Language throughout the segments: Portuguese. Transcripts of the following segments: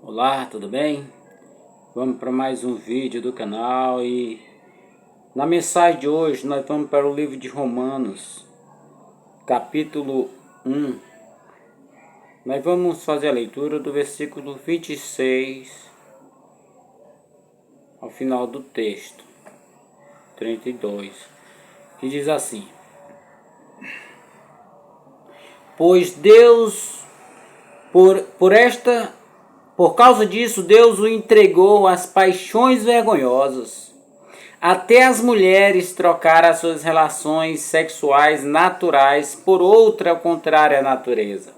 Olá, tudo bem? Vamos para mais um vídeo do canal e na mensagem de hoje nós vamos para o livro de Romanos, capítulo 1. Nós vamos fazer a leitura do versículo 26 ao final do texto, 32, que diz assim: Pois Deus, por causa disso, Deus o entregou às paixões vergonhosas. Até as mulheres trocaram as suas relações sexuais naturais por outra contrária à natureza.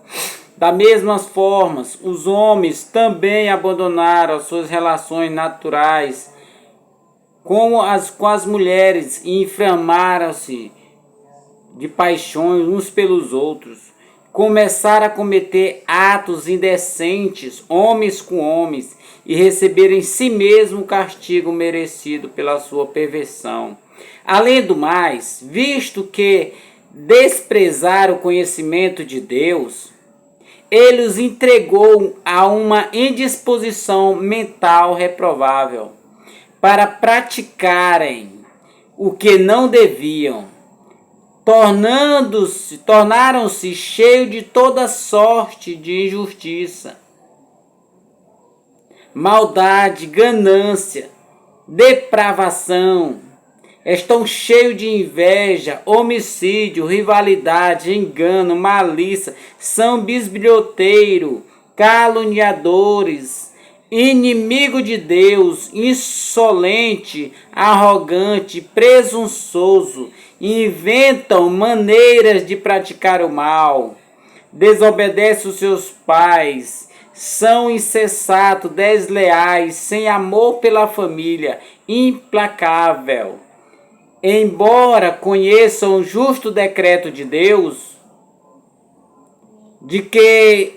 Da mesma forma, os homens também abandonaram as suas relações naturais com as mulheres e inflamaram-se de paixões uns pelos outros. Começaram a cometer atos indecentes, homens com homens, e receberam em si mesmo o castigo merecido pela sua perversão. Além do mais, visto que desprezaram o conhecimento de Deus, ele os entregou a uma indisposição mental reprovável, para praticarem o que não deviam. Tornaram-se cheios de toda sorte de injustiça, maldade, ganância, depravação. Estão cheios de inveja, homicídio, rivalidade, engano, malícia. São bisbilhoteiros, caluniadores, inimigo de Deus, insolente, arrogante, presunçoso. Inventam maneiras de praticar o mal, desobedecem os seus pais, são insensatos, desleais, sem amor pela família, implacável. Embora conheçam o justo decreto de Deus, de que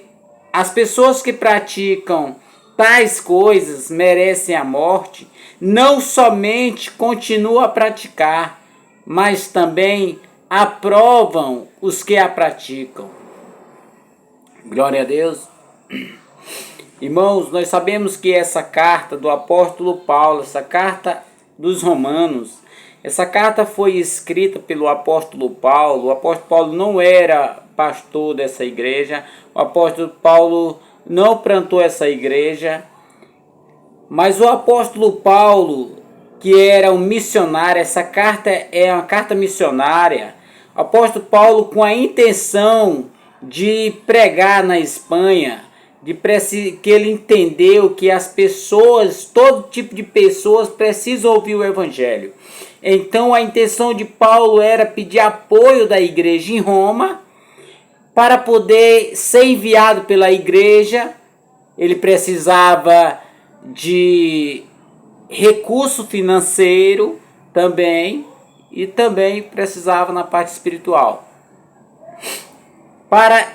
as pessoas que praticam tais coisas merecem a morte, não somente continuam a praticar, mas também aprovam os que a praticam. Glória a Deus. Irmãos, nós sabemos que essa carta do apóstolo Paulo, essa carta dos Romanos, essa carta foi escrita pelo apóstolo Paulo. O apóstolo Paulo não era pastor dessa igreja, o apóstolo Paulo não plantou essa igreja, mas o apóstolo Paulo, que era um missionário, essa carta é uma carta missionária. O apóstolo Paulo, com a intenção de pregar na Espanha, que ele entendeu que as pessoas, todo tipo de pessoas precisam ouvir o evangelho. Então a intenção de Paulo era pedir apoio da igreja em Roma para poder ser enviado pela igreja. Ele precisava de recurso financeiro também, e também precisava na parte espiritual, para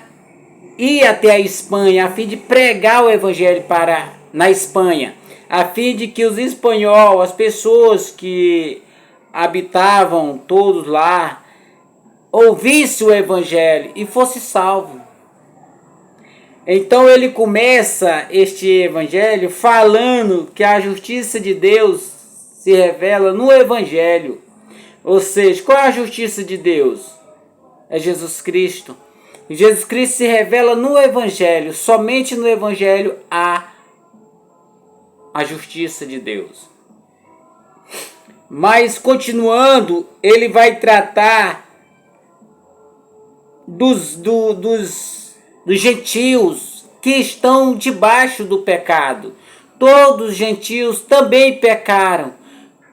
ir até a Espanha, a fim de pregar o evangelho na Espanha, a fim de que os espanhóis, as pessoas que habitavam todos lá, ouvissem o evangelho e fosse salvo. Então ele começa este evangelho falando que a justiça de Deus se revela no evangelho. Ou seja, qual é a justiça de Deus? É Jesus Cristo. E Jesus Cristo se revela no evangelho. Somente no evangelho há a justiça de Deus. Mas continuando, ele vai tratar dos gentios que estão debaixo do pecado. Todos os gentios também pecaram.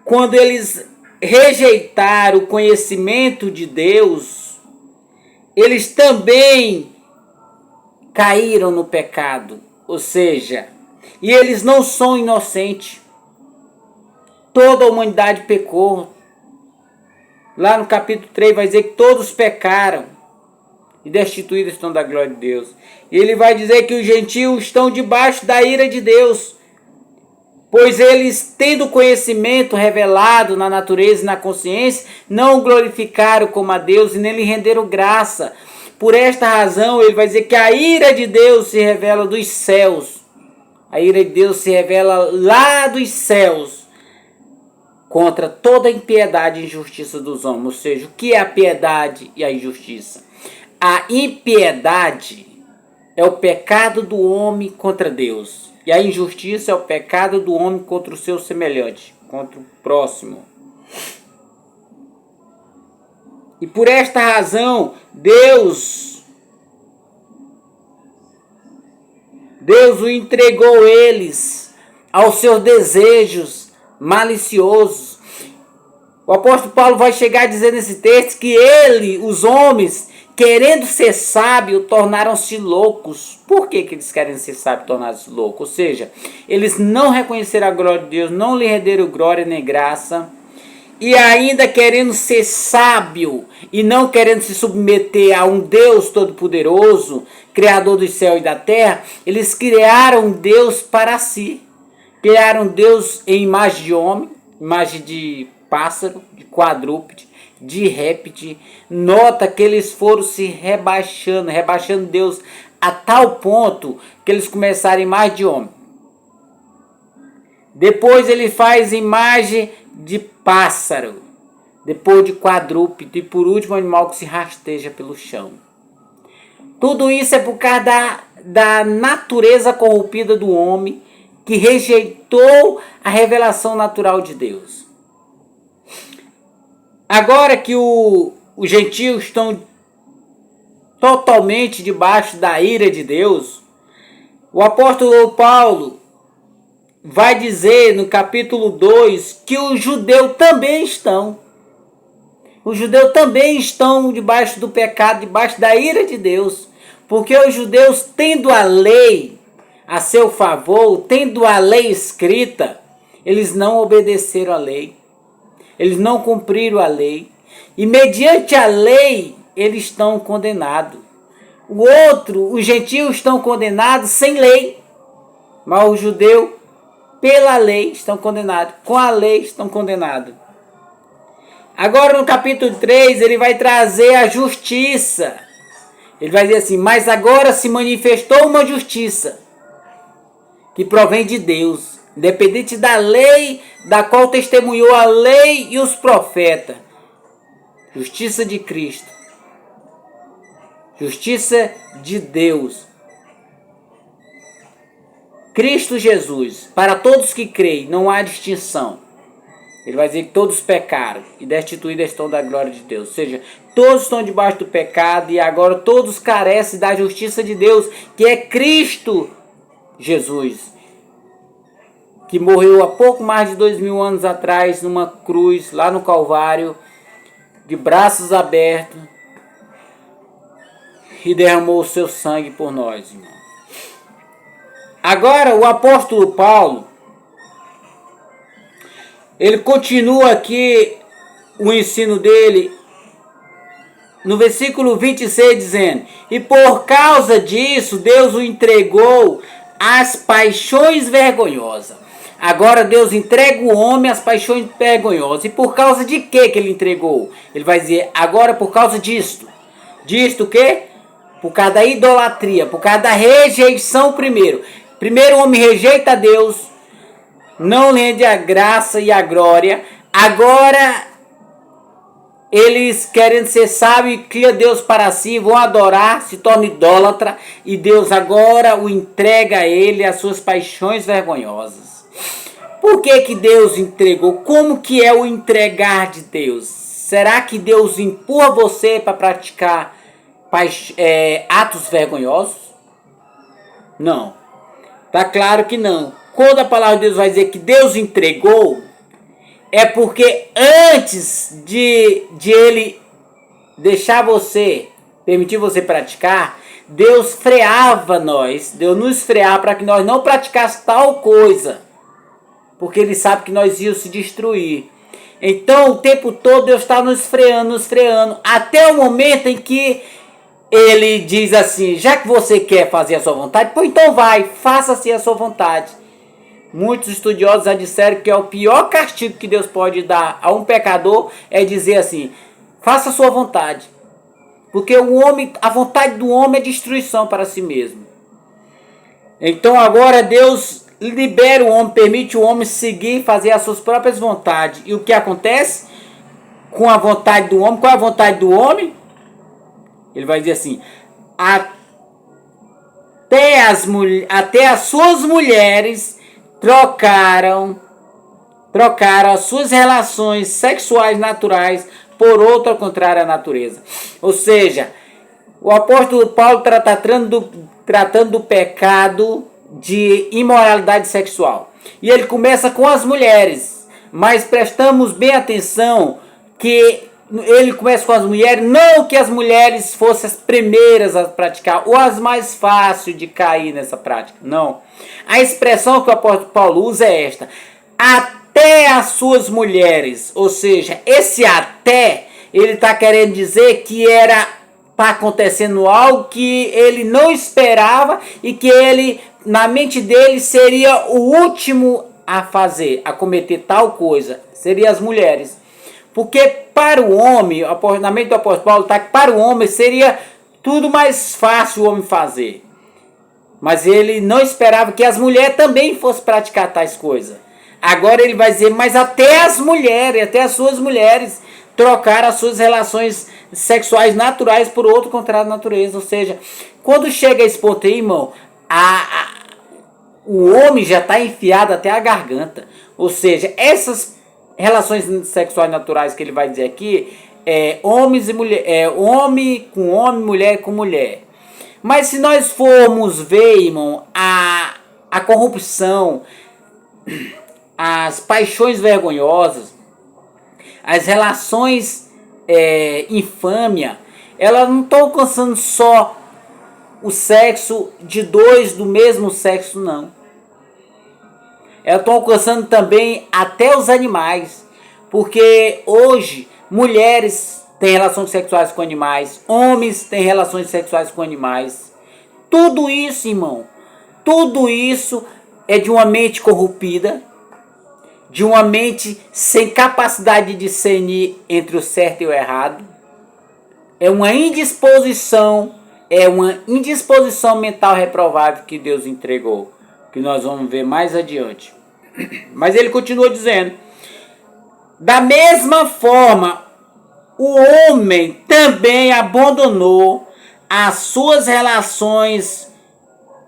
Quando eles rejeitaram o conhecimento de Deus, eles também caíram no pecado. Ou seja, e eles não são inocentes. Toda a humanidade pecou. Lá no capítulo 3 vai dizer que todos pecaram e destituídos estão da glória de Deus. E ele vai dizer que os gentios estão debaixo da ira de Deus, pois eles, tendo conhecimento revelado na natureza e na consciência, não o glorificaram como a Deus e nem lhe renderam graça. Por esta razão, ele vai dizer que a ira de Deus se revela dos céus A ira de Deus se revela lá dos céus contra toda a impiedade e injustiça dos homens. Ou seja, o que é a piedade e a injustiça? A impiedade é o pecado do homem contra Deus. E a injustiça é o pecado do homem contra o seu semelhante, contra o próximo. E por esta razão, Deus o entregou eles aos seus desejos maliciosos. O apóstolo Paulo vai chegar a dizer nesse texto que os homens, querendo ser sábios, tornaram-se loucos. Por que eles querem ser sábios e tornaram-se loucos? Ou seja, eles não reconheceram a glória de Deus, não lhe renderam glória nem graça. E ainda querendo ser sábio e não querendo se submeter a um Deus todo-poderoso, Criador do céu e da terra, eles criaram um Deus para si. Criaram Deus em imagem de homem, imagem de pássaro, de quadrúpede, de réptil. Nota que eles foram se rebaixando Deus a tal ponto que eles começaram imagem de homem. Depois ele faz imagem de pássaro, depois de quadrúpede e por último animal que se rasteja pelo chão. Tudo isso é por causa da natureza corrompida do homem que rejeitou a revelação natural de Deus. Agora que os gentios estão totalmente debaixo da ira de Deus, o apóstolo Paulo vai dizer no capítulo 2 que os judeus também estão. Os judeus também estão debaixo do pecado, debaixo da ira de Deus. Porque os judeus, tendo a lei a seu favor, tendo a lei escrita, eles não obedeceram a lei. Eles não cumpriram a lei. E mediante a lei, eles estão condenados. Os gentios estão condenados sem lei. Mas os judeus, pela lei, estão condenados. Com a lei, estão condenados. Agora no capítulo 3, ele vai trazer a justiça. Ele vai dizer assim: mas agora se manifestou uma justiça que provém de Deus, independente da lei, da qual testemunhou a lei e os profetas. Justiça de Cristo. Justiça de Deus. Cristo Jesus, para todos que creem, não há distinção. Ele vai dizer que todos pecaram e destituídos estão da glória de Deus. Ou seja, todos estão debaixo do pecado e agora todos carecem da justiça de Deus, que é Cristo Jesus, que morreu há pouco mais de 2000 anos atrás numa cruz lá no Calvário, de braços abertos, e derramou o seu sangue por nós, irmão. Agora o apóstolo Paulo, ele continua aqui o ensino dele no versículo 26 dizendo: e por causa disso Deus o entregou às paixões vergonhosas. Agora Deus entrega o homem às paixões vergonhosas. E por causa de que ele entregou? Ele vai dizer: agora por causa disto. Disto o quê? Por causa da idolatria, por causa da rejeição primeiro. Primeiro o homem rejeita a Deus, não rende a graça e a glória. Agora eles querem ser sábios e criam Deus para si, vão adorar, se tornam idólatra, e Deus agora o entrega a ele as suas paixões vergonhosas. Por que Deus entregou? Como que é o entregar de Deus? Será que Deus empurra você para praticar atos vergonhosos? Não. Tá claro que não. Quando a palavra de Deus vai dizer que Deus entregou, é porque antes de ele deixar você, permitir você praticar, Deus freava nós, Deus nos freava para que nós não praticássemos tal coisa, porque Ele sabe que nós íamos se destruir. Então o tempo todo Deus está nos freando, até o momento em que Ele diz assim: já que você quer fazer a sua vontade, pois então vai, faça-se a sua vontade. Muitos estudiosos já disseram que é o pior castigo que Deus pode dar a um pecador, é dizer assim: faça a sua vontade. Porque a vontade do homem é destruição para si mesmo. Então agora Deus libera o homem, permite o homem seguir e fazer as suas próprias vontades. E o que acontece com a vontade do homem? Qual é a vontade do homem? Ele vai dizer assim: até as suas mulheres trocaram as suas relações sexuais naturais por outra contrária à natureza. Ou seja, o apóstolo Paulo está tratando do pecado de imoralidade sexual. E ele começa com as mulheres, mas prestamos bem atenção que ele começa com as mulheres, não que as mulheres fossem as primeiras a praticar ou as mais fáceis de cair nessa prática, não. A expressão que o apóstolo Paulo usa é esta: até as suas mulheres. Ou seja, esse até, ele está querendo dizer que está acontecendo algo que ele não esperava e que ele, na mente dele, seria o último a fazer, a cometer tal coisa. Seria as mulheres. Porque para o homem, na mente do apóstolo Paulo, tá que para o homem seria tudo mais fácil o homem fazer. Mas ele não esperava que as mulheres também fossem praticar tais coisas. Agora ele vai dizer, mas até as mulheres, até as suas mulheres trocaram as suas relações sexuais naturais por outro contrário da natureza. Ou seja, quando chega a esse ponto aí, irmão, o homem já está enfiado até a garganta. Ou seja, essas relações sexuais naturais que ele vai dizer aqui homens e mulher, homem com homem, mulher com mulher. Mas se nós formos ver, irmão, a corrupção, as paixões vergonhosas, as relações infâmia, elas não estão alcançando só o sexo de dois do mesmo sexo, não. Elas estão alcançando também até os animais. Porque hoje mulheres têm relações sexuais com animais, homens têm relações sexuais com animais. Tudo isso, irmão, tudo isso é de uma mente corrompida, de uma mente sem capacidade de discernir entre o certo e o errado. É uma indisposição mental reprovável que Deus entregou, que nós vamos ver mais adiante. Mas ele continua dizendo: da mesma forma, o homem também abandonou as suas relações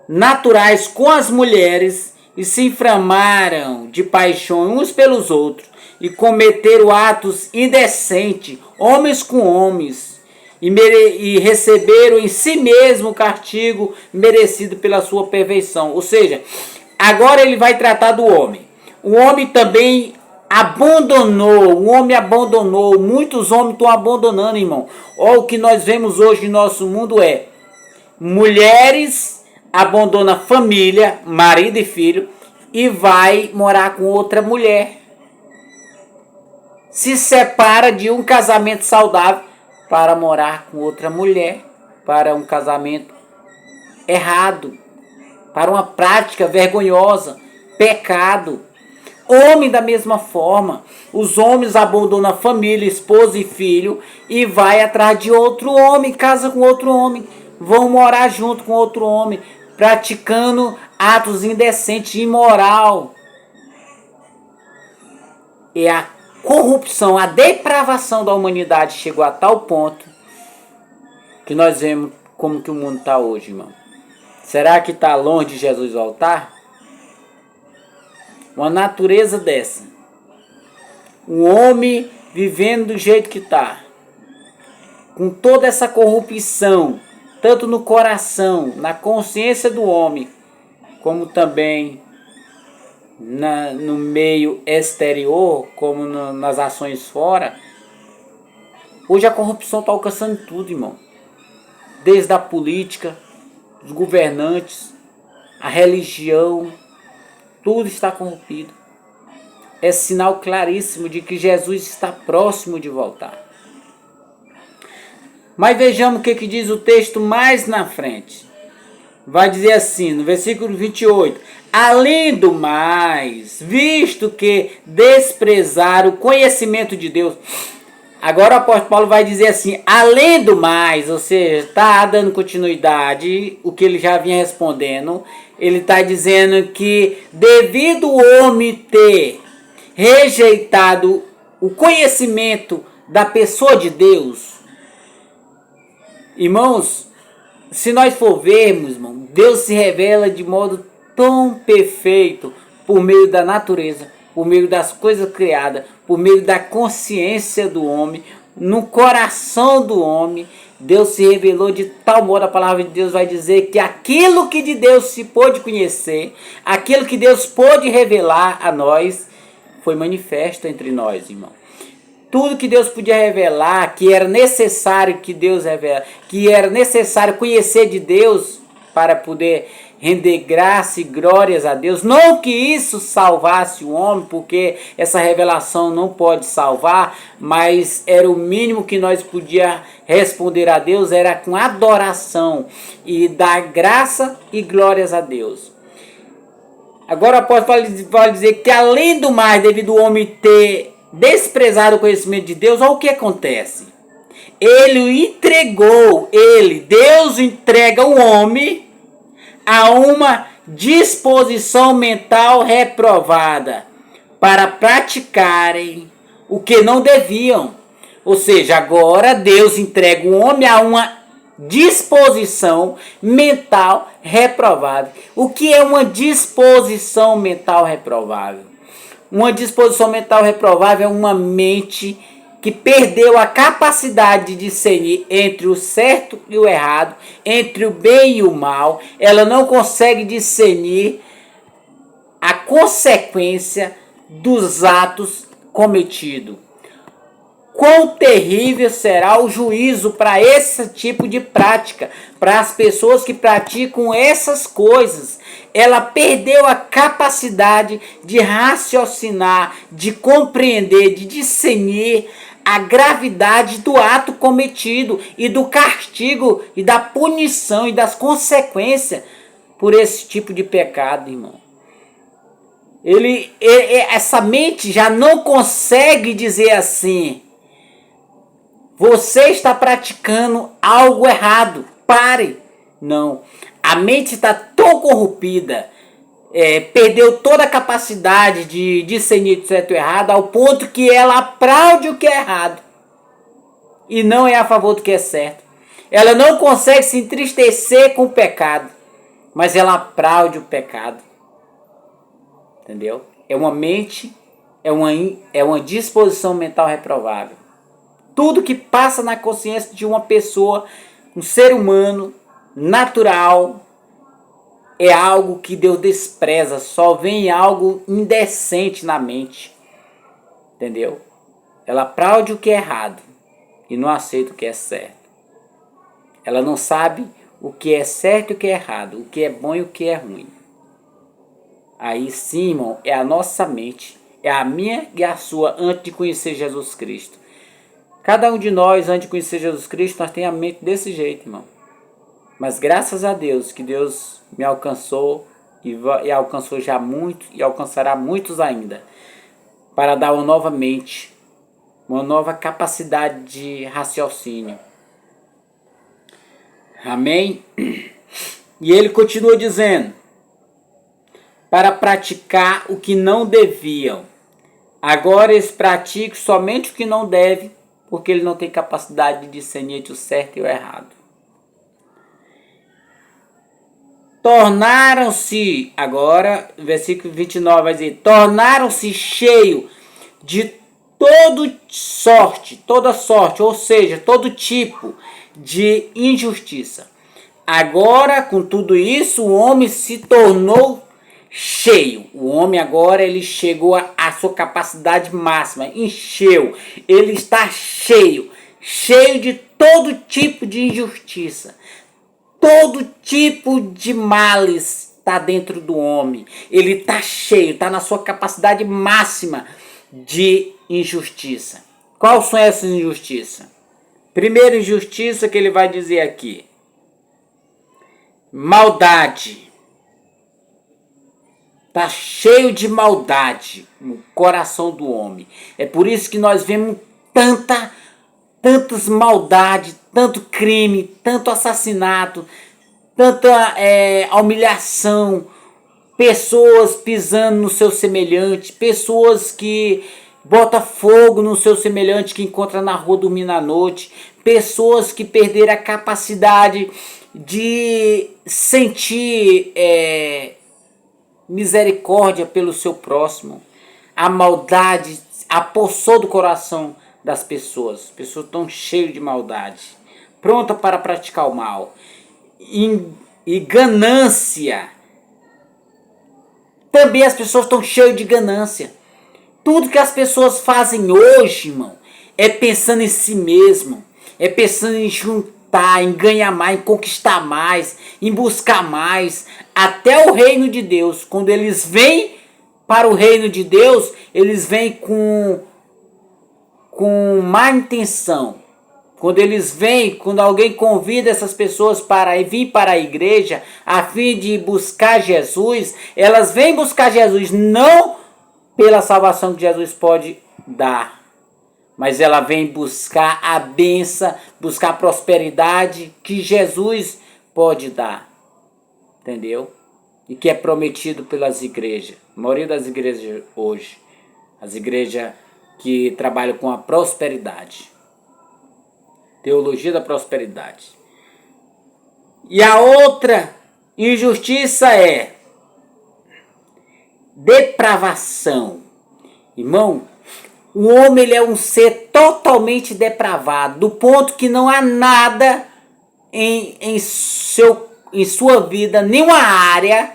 naturais com as mulheres e se inflamaram de paixão uns pelos outros e cometeram atos indecentes, homens com homens, e receberam em si mesmo o castigo merecido pela sua perfeição. Ou seja, agora ele vai tratar do homem. O homem também abandonou, muitos homens estão abandonando, irmão. Olha o que nós vemos hoje no nosso mundo mulheres abandonam família, marido e filho, e vai morar com outra mulher. Se separa de um casamento saudável para morar com outra mulher, para um casamento errado, para uma prática vergonhosa, pecado. Homem da mesma forma, os homens abandonam a família, esposa e filho e vai atrás de outro homem, casa com outro homem, vão morar junto com outro homem, praticando atos indecentes, imoral. E a corrupção, a depravação da humanidade chegou a tal ponto que nós vemos como que o mundo está hoje, irmão. Será que está longe de Jesus voltar? Uma natureza dessa, um homem vivendo do jeito que está, com toda essa corrupção, tanto no coração, na consciência do homem, como também no meio exterior, como nas ações fora. Hoje a corrupção está alcançando tudo, irmão. Desde a política, os governantes, a religião, tudo está corrompido. É sinal claríssimo de que Jesus está próximo de voltar. Mas vejamos o que diz o texto mais na frente. Vai dizer assim, no versículo 28. Além do mais, visto que desprezaram o conhecimento de Deus. Agora o apóstolo Paulo vai dizer assim, além do mais, ou seja, está dando continuidade, o que ele já vinha respondendo. Ele está dizendo que devido o homem ter rejeitado o conhecimento da pessoa de Deus, irmãos, se nós for vermos, irmão, Deus se revela de modo tão perfeito por meio da natureza, por meio das coisas criadas, por meio da consciência do homem, no coração do homem. Deus se revelou de tal modo, a palavra de Deus vai dizer que aquilo que de Deus se pôde conhecer, aquilo que Deus pôde revelar a nós, foi manifesto entre nós, irmão. Tudo que Deus podia revelar, que era necessário que Deus revela, que era necessário conhecer de Deus para poder render graça e glórias a Deus. Não que isso salvasse o homem, porque essa revelação não pode salvar, mas era o mínimo que nós podíamos responder a Deus, era com adoração e dar graça e glórias a Deus. Agora o apóstolo vai dizer que além do mais, devido ao homem ter desprezado o conhecimento de Deus, olha o que acontece. Deus entrega o homem a uma disposição mental reprovada para praticarem o que não deviam. Ou seja, agora Deus entrega o homem a uma disposição mental reprovável. O que é uma disposição mental reprovável? Uma disposição mental reprovável é uma mente que perdeu a capacidade de discernir entre o certo e o errado, entre o bem e o mal. Ela não consegue discernir a consequência dos atos cometidos. Quão terrível será o juízo para esse tipo de prática, para as pessoas que praticam essas coisas. Ela perdeu a capacidade de raciocinar, de compreender, de discernir a gravidade do ato cometido e do castigo e da punição e das consequências por esse tipo de pecado, irmão. Essa mente já não consegue dizer assim: você está praticando algo errado, pare. Não, a mente está tão corrompida, perdeu toda a capacidade de discernir o certo e o errado, ao ponto que ela aplaude o que é errado e não é a favor do que é certo. Ela não consegue se entristecer com o pecado, mas ela aplaude o pecado. Entendeu? É uma mente, é uma disposição mental reprovável. Tudo que passa na consciência de uma pessoa, um ser humano, natural, é algo que Deus despreza. Só vem algo indecente na mente. Entendeu? Ela aplaude o que é errado e não aceita o que é certo. Ela não sabe o que é certo e o que é errado, o que é bom e o que é ruim. Aí sim, irmão, é a nossa mente, é a minha e a sua, antes de conhecer Jesus Cristo. Cada um de nós, antes de conhecer Jesus Cristo, nós temos a mente desse jeito, irmão. Mas graças a Deus, que Deus me alcançou e alcançou já muito e alcançará muitos ainda, para dar uma nova mente, uma nova capacidade de raciocínio. Amém? E ele continua dizendo: para praticar o que não deviam. Agora eles praticam somente o que não devem, porque ele não tem capacidade de discernir entre o certo e o errado. Tornaram-se, agora, versículo 29 vai dizer, tornaram-se cheios de toda sorte, ou seja, todo tipo de injustiça. Agora, com tudo isso, o homem se tornou cheio. O homem agora ele chegou à sua capacidade máxima, encheu. Ele está cheio de todo tipo de injustiça. Todo tipo de males está dentro do homem. Ele está cheio, está na sua capacidade máxima de injustiça. Qual são essas injustiças? Primeira injustiça que ele vai dizer aqui: maldade. Está cheio de maldade no coração do homem. É por isso que nós vemos tantas maldades, tanto crime, tanto assassinato, tanta a humilhação, pessoas pisando no seu semelhante, pessoas que botam fogo no seu semelhante que encontra na rua dormindo à noite, pessoas que perderam a capacidade de sentir misericórdia pelo seu próximo. A maldade apossou do coração das pessoas. As pessoas estão cheias de maldade, pronta para praticar o mal. E ganância. Também as pessoas estão cheias de ganância. Tudo que as pessoas fazem hoje, irmão, é pensando em si mesmo. É pensando em juntar, em ganhar mais, em conquistar mais, em buscar mais. Até o reino de Deus. Quando eles vêm para o reino de Deus, eles vêm com má intenção. Quando eles vêm, quando alguém convida essas pessoas para vir para a igreja a fim de buscar Jesus, elas vêm buscar Jesus não pela salvação que Jesus pode dar, mas ela vem buscar a bênção, buscar a prosperidade que Jesus pode dar. Entendeu? E que é prometido pelas igrejas. A maioria das igrejas hoje, as igrejas que trabalham com a prosperidade. Teologia da prosperidade. E a outra injustiça é depravação. Irmão, o homem ele é um ser totalmente depravado, do ponto que não há nada em sua vida, nenhuma área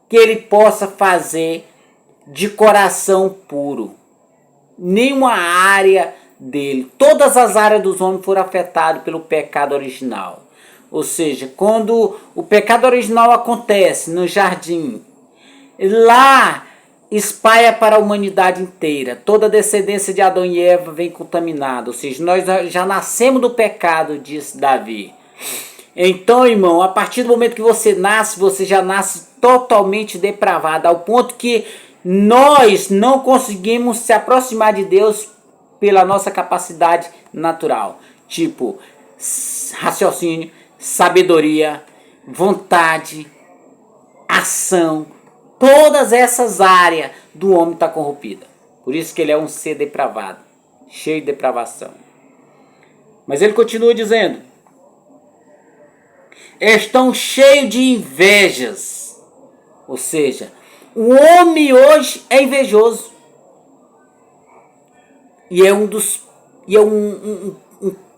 que ele possa fazer de coração puro. Nenhuma área dele. Todas as áreas dos homens foram afetadas pelo pecado original. Ou seja, quando o pecado original acontece no jardim, lá espalha para a humanidade inteira. Toda a descendência de Adão e Eva vem contaminada. Ou seja, nós já nascemos do pecado, diz Davi. Então, irmão, a partir do momento que você nasce, você já nasce totalmente depravado, ao ponto que nós não conseguimos se aproximar de Deus pela nossa capacidade natural. Tipo, raciocínio, sabedoria, vontade, ação. Todas essas áreas do homem estão corrompidas. Por isso que ele é um ser depravado, cheio de depravação. Mas ele continua dizendo: estão cheios de invejas. Ou seja, o homem hoje é invejoso. E é um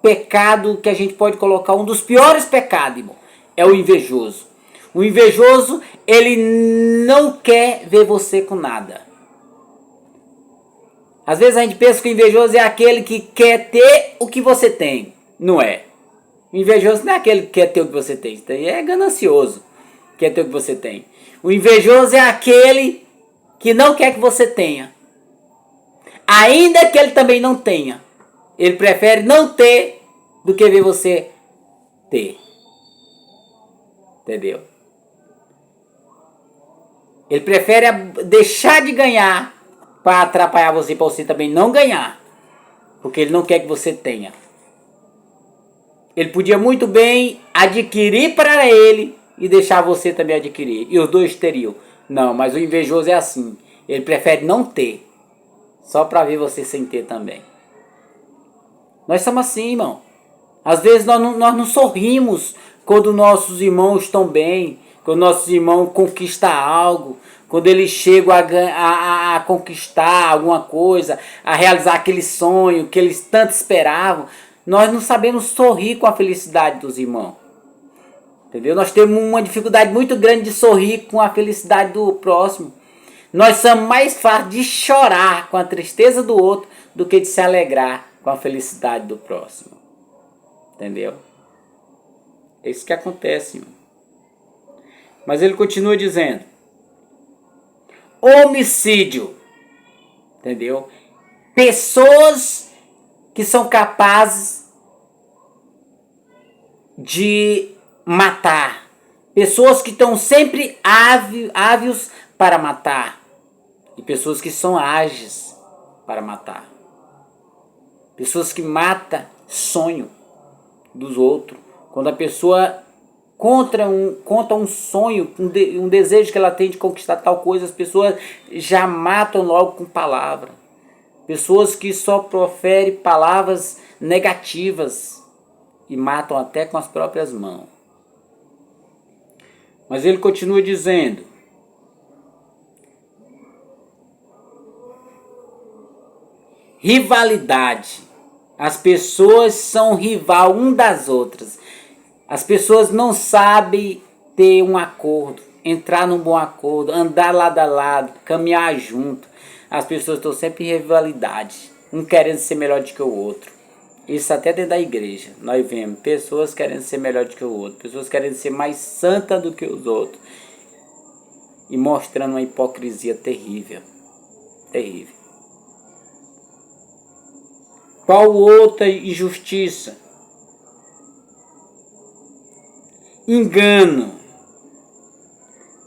pecado que a gente pode colocar, um dos piores pecados, irmão, é o invejoso. O invejoso, ele não quer ver você com nada. Às vezes a gente pensa que o invejoso é aquele que quer ter o que você tem. Não é. O invejoso não é aquele que quer ter o que você tem. É ganancioso, quer ter o que você tem. O invejoso é aquele que não quer que você tenha. Ainda que ele também não tenha. Ele prefere não ter do que ver você ter. Entendeu? Ele prefere deixar de ganhar para atrapalhar você, para você também não ganhar. Porque ele não quer que você tenha. Ele podia muito bem adquirir para ele e deixar você também adquirir. E os dois teriam. Não, mas o invejoso é assim. Ele prefere não ter. Só para ver você sem ter também. Nós somos assim, irmão. Às vezes nós não sorrimos quando nossos irmãos estão bem. Quando nossos irmãos conquistam algo. Quando eles chegam a conquistar alguma coisa. A realizar aquele sonho que eles tanto esperavam. Nós não sabemos sorrir com a felicidade dos irmãos. Entendeu? Nós temos uma dificuldade muito grande de sorrir com a felicidade do próximo. Nós somos mais fáceis de chorar com a tristeza do outro do que de se alegrar com a felicidade do próximo. Entendeu? É isso que acontece, irmão. Mas ele continua dizendo: homicídio. Entendeu? Pessoas que são capazes de matar. Pessoas que estão sempre ávios para matar. E pessoas que são ágeis para matar. Pessoas que matam sonho dos outros. Quando a pessoa conta um sonho, um desejo que ela tem de conquistar tal coisa, as pessoas já matam logo com palavra. Pessoas que só proferem palavras negativas e matam até com as próprias mãos. Mas ele continua dizendo: rivalidade. As pessoas são rival um das outras. As pessoas não sabem ter um acordo, entrar num bom acordo, andar lado a lado, caminhar junto. As pessoas estão sempre em rivalidade, um querendo ser melhor do que o outro. Isso até dentro da igreja. Nós vemos pessoas querendo ser melhor do que o outro, pessoas querendo ser mais santa do que os outros. E mostrando uma hipocrisia terrível. Terrível. Qual outra injustiça? Engano.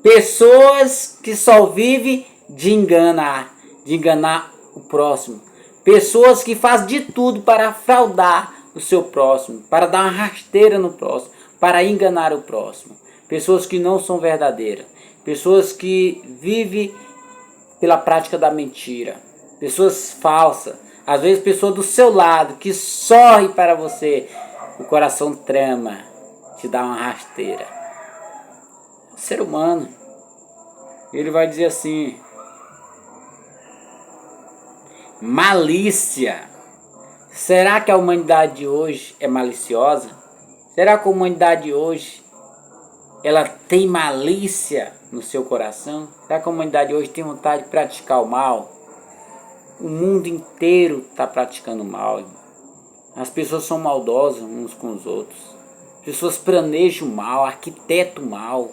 Pessoas que só vivem de enganar o próximo. Pessoas que fazem de tudo para fraudar o seu próximo, para dar uma rasteira no próximo, para enganar o próximo. Pessoas que não são verdadeiras. Pessoas que vivem pela prática da mentira. Pessoas falsas. Às vezes pessoa do seu lado que sorri para você. O coração trema, te dá uma rasteira. O ser humano, ele vai dizer assim: malícia. Será que a humanidade de hoje é maliciosa? Será que a humanidade de hoje ela tem malícia no seu coração? Será que a humanidade de hoje tem vontade de praticar o mal? O mundo inteiro está praticando mal, irmão. As pessoas são maldosas uns com os outros. Pessoas planejam mal, arquitetam mal.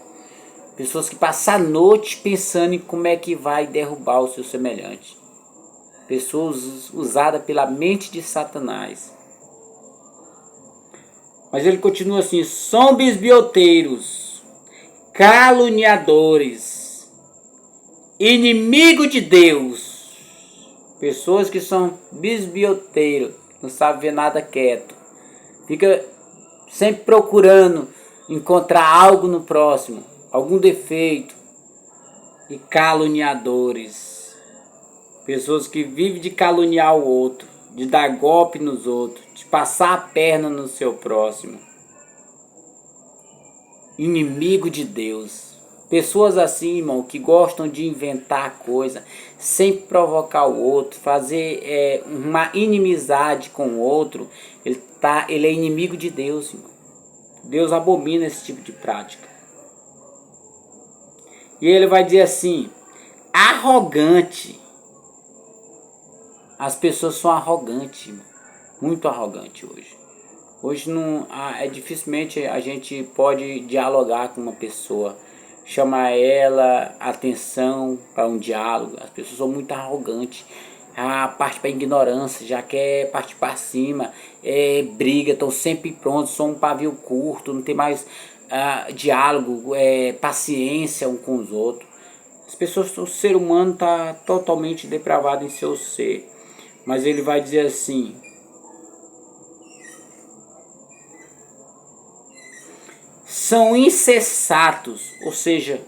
Pessoas que passam a noite pensando em como é que vai derrubar o seu semelhante. Pessoas usadas pela mente de Satanás. Mas ele continua assim: são bisbilhoteiros, caluniadores, inimigo de Deus. Pessoas que são bisbilhoteiros, não sabem ver nada quieto. Fica sempre procurando encontrar algo no próximo, algum defeito. E caluniadores. Pessoas que vivem de caluniar o outro, de dar golpe nos outros, de passar a perna no seu próximo. Inimigo de Deus. Pessoas assim, irmão, que gostam de inventar coisa, sem provocar o outro, fazer uma inimizade com o outro, ele é inimigo de Deus, irmão. Deus abomina esse tipo de prática. E ele vai dizer assim: arrogante. As pessoas são arrogantes, irmão. Muito arrogantes hoje. Hoje não, dificilmente a gente pode dialogar com uma pessoa, chamar ela atenção para um diálogo. As pessoas são muito arrogantes, parte para a ignorância, já quer partir para cima, briga, estão sempre prontos, são um pavio curto, não tem mais diálogo, paciência um com os outros. As pessoas, o ser humano está totalmente depravado em seu ser. Mas ele vai dizer assim: são insensatos, ou seja,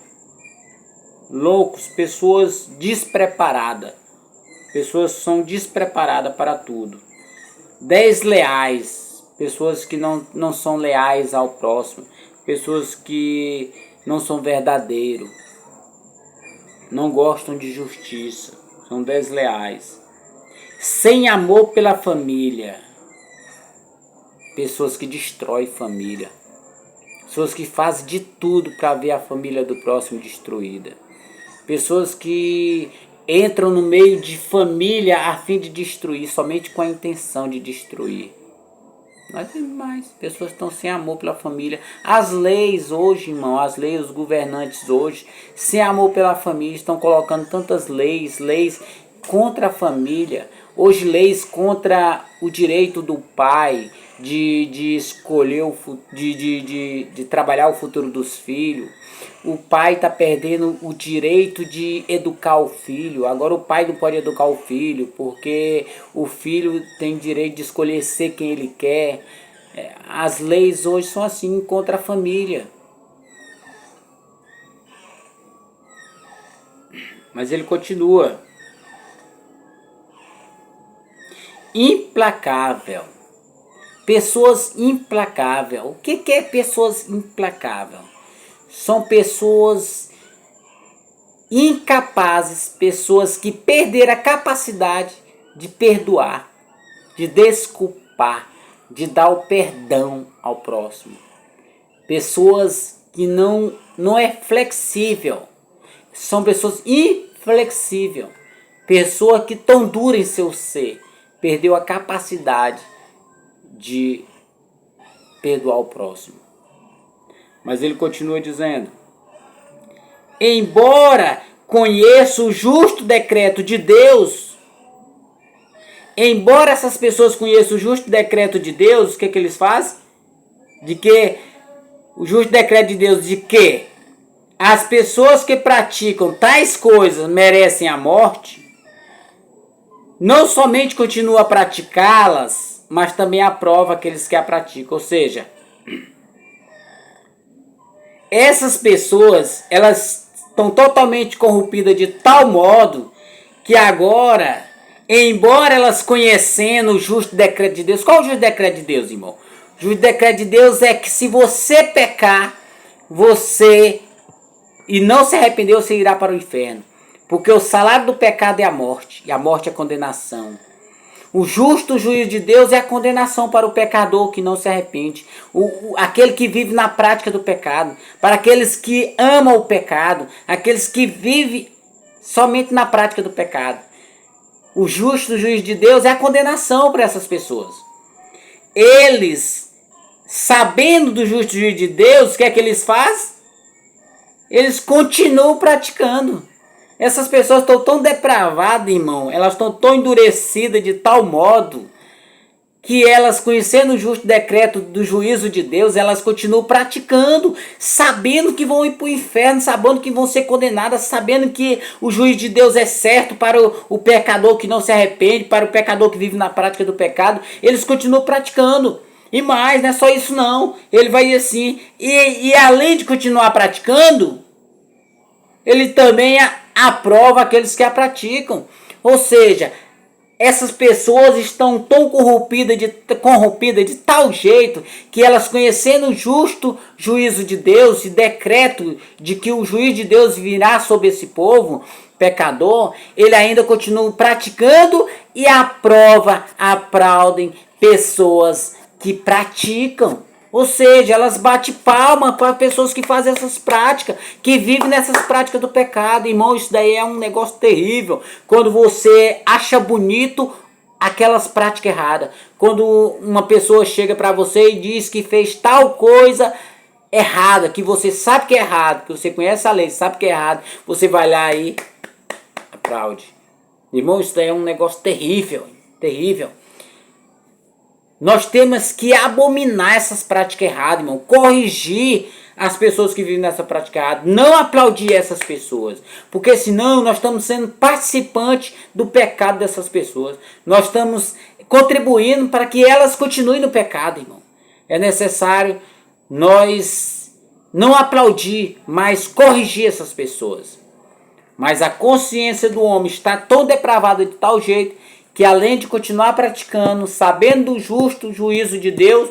loucos, pessoas despreparadas. Pessoas são despreparadas para tudo. Desleais, pessoas que não são leais ao próximo. Pessoas que não são verdadeiros. Não gostam de justiça, são desleais. Sem amor pela família. Pessoas que destroem família. Pessoas que fazem de tudo para ver a família do próximo destruída. Pessoas que entram no meio de família a fim de destruir, somente com a intenção de destruir. Nós temos mais. Pessoas que estão sem amor pela família. As leis hoje, irmão, as leis, os governantes hoje, sem amor pela família, estão colocando tantas leis contra a família. Hoje leis contra o direito do pai de escolher, de trabalhar o futuro dos filhos. O pai está perdendo o direito de educar o filho. Agora o pai não pode educar o filho, porque o filho tem direito de escolher ser quem ele quer. As leis hoje são assim contra a família. Mas ele continua. Implacável. Pessoas implacáveis. O que é pessoas implacáveis? São pessoas incapazes, pessoas que perderam a capacidade de perdoar, de desculpar, de dar o perdão ao próximo. Pessoas que não é flexível. São pessoas inflexíveis. Pessoas que estão duras em seu ser. Perdeu a capacidade de perdoar o próximo. Mas ele continua dizendo: embora conheça o justo decreto de Deus, embora essas pessoas conheçam o justo decreto de Deus, o que eles fazem? De que o justo decreto de Deus de que as pessoas que praticam tais coisas merecem a morte, não somente continua a praticá-las, mas também aprova aqueles que a praticam. Ou seja, essas pessoas, elas estão totalmente corrompidas de tal modo que agora, embora elas conhecendo o justo decreto de Deus, qual é o justo decreto de Deus, irmão? O justo decreto de Deus é que se você pecar, você e não se arrepender, você irá para o inferno. Porque o salário do pecado é a morte, e a morte é a condenação. O justo juízo de Deus é a condenação para o pecador que não se arrepende. Aquele que vive na prática do pecado. Para aqueles que amam o pecado. Aqueles que vivem somente na prática do pecado. O justo juízo de Deus é a condenação para essas pessoas. Eles, sabendo do justo juízo de Deus, o que é que eles fazem? Eles continuam praticando. Essas pessoas estão tão depravadas, irmão. Elas estão tão endurecidas de tal modo que elas, conhecendo o justo decreto do juízo de Deus, elas continuam praticando, sabendo que vão ir para o inferno, sabendo que vão ser condenadas, sabendo que o juízo de Deus é certo para o pecador que não se arrepende, para o pecador que vive na prática do pecado. Eles continuam praticando. E mais, não é só isso não. Ele vai dizer assim, e além de continuar praticando, ele também aprova aqueles que a praticam. Ou seja, essas pessoas estão tão corrompidas de tal jeito que elas, conhecendo o justo juízo de Deus e decreto de que o juízo de Deus virá sobre esse povo pecador, ele ainda continua praticando e aplaudem pessoas que praticam. Ou seja, elas batem palma para pessoas que fazem essas práticas, que vivem nessas práticas do pecado. Irmão, isso daí é um negócio terrível. Quando você acha bonito aquelas práticas erradas. Quando uma pessoa chega para você e diz que fez tal coisa errada, que você sabe que é errado, que você conhece a lei, sabe que é errado, você vai lá e aplaude. Irmão, isso daí é um negócio terrível, terrível. Nós temos que abominar essas práticas erradas, irmão. Corrigir as pessoas que vivem nessa prática errada. Não aplaudir essas pessoas. Porque senão nós estamos sendo participantes do pecado dessas pessoas. Nós estamos contribuindo para que elas continuem no pecado, irmão. É necessário nós não aplaudir, mas corrigir essas pessoas. Mas a consciência do homem está tão depravada de tal jeito que, além de continuar praticando, sabendo do justo juízo de Deus,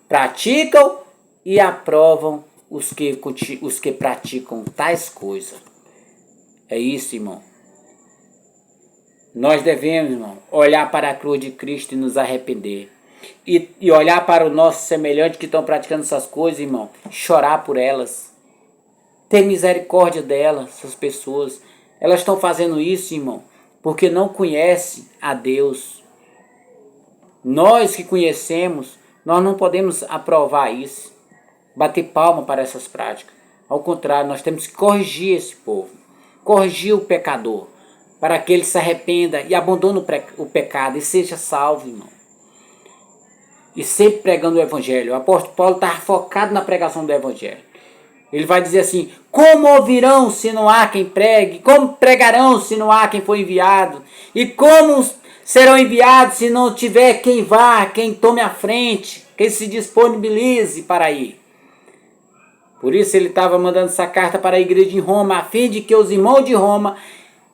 praticam e aprovam os que praticam tais coisas. É isso, irmão. Nós devemos, irmão, olhar para a cruz de Cristo e nos arrepender. E olhar para o nosso semelhante que estão praticando essas coisas, irmão. Chorar por elas. Ter misericórdia delas, essas pessoas. Elas estão fazendo isso, irmão, porque não conhece a Deus. Nós que conhecemos, nós não podemos aprovar isso, bater palma para essas práticas. Ao contrário, nós temos que corrigir esse povo, corrigir o pecador, para que ele se arrependa e abandone o pecado e seja salvo, irmão. E sempre pregando o Evangelho. O apóstolo Paulo está focado na pregação do Evangelho. Ele vai dizer assim: como ouvirão se não há quem pregue? Como pregarão se não há quem for enviado? E como serão enviados se não tiver quem vá, quem tome a frente, quem se disponibilize para ir? Por isso ele estava mandando essa carta para a igreja em Roma, a fim de que os irmãos de Roma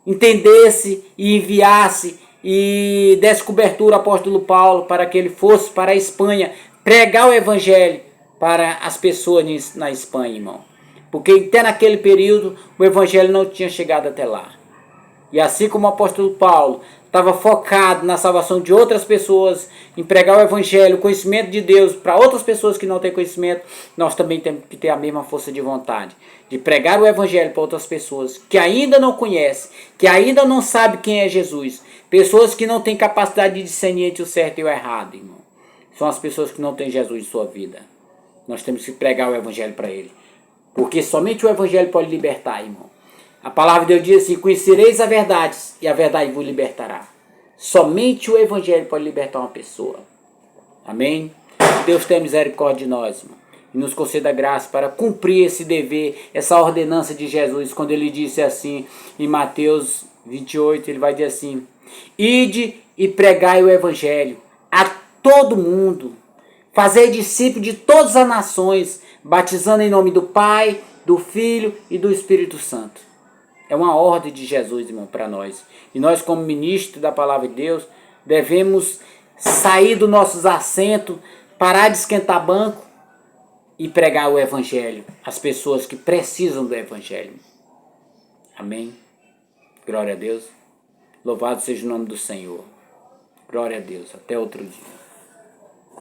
entendessem e enviassem e desse cobertura ao apóstolo Paulo para que ele fosse para a Espanha pregar o evangelho para as pessoas na Espanha, irmão. Porque até naquele período o evangelho não tinha chegado até lá. E assim como o apóstolo Paulo estava focado na salvação de outras pessoas, em pregar o evangelho, o conhecimento de Deus para outras pessoas que não têm conhecimento, nós também temos que ter a mesma força de vontade de pregar o evangelho para outras pessoas que ainda não conhecem, que ainda não sabem quem é Jesus, pessoas que não têm capacidade de discernir entre o certo e o errado, irmão. São as pessoas que não têm Jesus em sua vida. Nós temos que pregar o evangelho para ele, porque somente o evangelho pode libertar, irmão. A palavra de Deus diz assim: conhecereis a verdade e a verdade vos libertará. Somente o evangelho pode libertar uma pessoa. Amém? Deus tenha misericórdia de nós, irmão, e nos conceda graça para cumprir esse dever, essa ordenança de Jesus, quando ele disse assim em Mateus 28, ele vai dizer assim: ide e pregai o evangelho a todo mundo, fazei discípulos de todas as nações, batizando em nome do Pai, do Filho e do Espírito Santo. É uma ordem de Jesus, irmão, para nós. E nós, como ministros da palavra de Deus, devemos sair dos nossos assentos, parar de esquentar banco e pregar o evangelho às pessoas que precisam do evangelho. Amém? Glória a Deus. Louvado seja o nome do Senhor. Glória a Deus. Até outro dia.